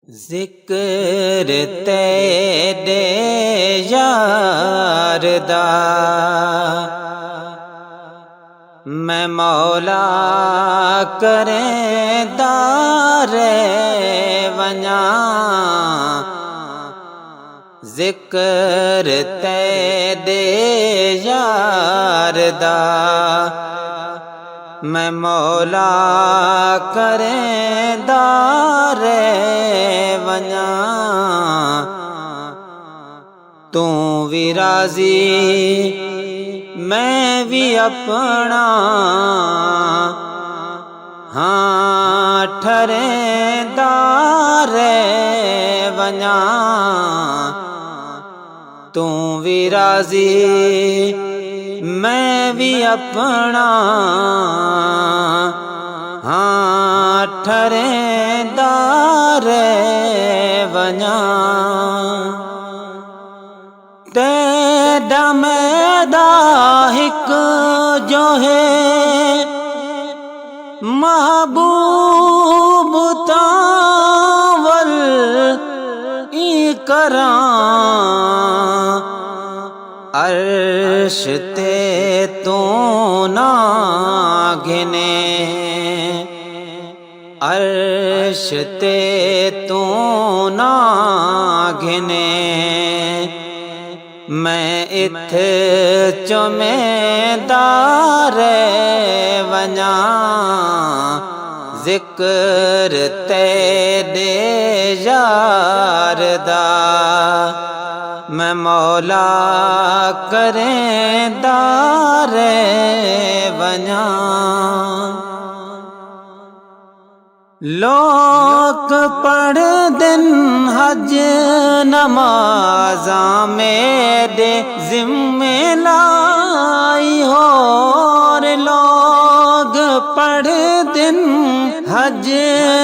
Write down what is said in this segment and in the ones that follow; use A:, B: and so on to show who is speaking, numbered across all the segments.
A: ज़िक्र तेरे यार दा मैं मौला करें दारे वञा। ज़िक्र तेरे यार दा मैं मौला करें दारे वञा। तू भी राज़ी मैं भी अपना हाँ ठरे दारे वञा। तू भी राज़ी मैं भी अपना हाँ ठरे दारे वञा। तेरा मैदा हिक जो है महबूब तावल ई करां। अर्श ते तू ना घिने अर्श ते तू ना घिने। मैं इत्थे चुमेदारे वञा। ज़िक्र तेरे यार दा मैं मौला करें दारे वञा। लोग पढ़ दिन हज नमाज़ा मेरे ज़िम्मे लाई होर। लोग पढ़ दिन हज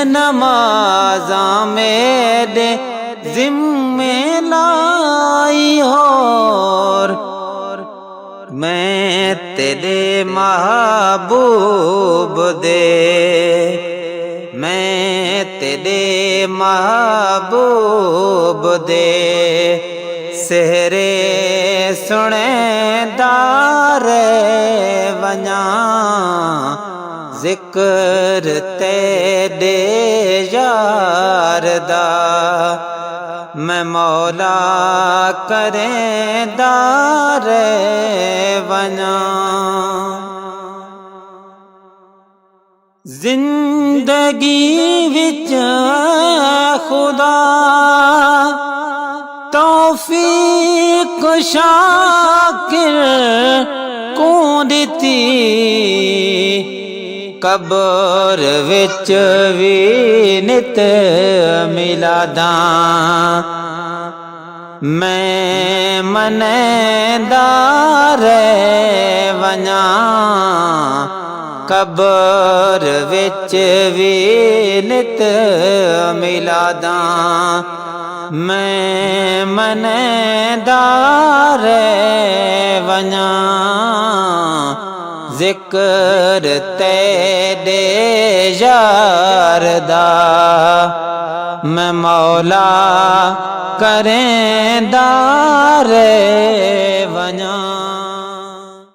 A: नमाज़ा मेरे ज़िम्मे लाई होर। मैं तेरे महबूब दे मैं तेरे महबूब दे सेहरे सुने दारे वञा। ज़िक्र तेरे यार दा मैं मौला करें दारे वञा। जिंदगी विच खुदा तौफीक शाकिर को दिती। कब्र विच भी नित मिलादा मैं मने दारे वञा। कब्र विच भी नित मिलादा मैं मने दारे वञा। ज़िक्र तेरे यार दा मैं मौला करें दारे वञा।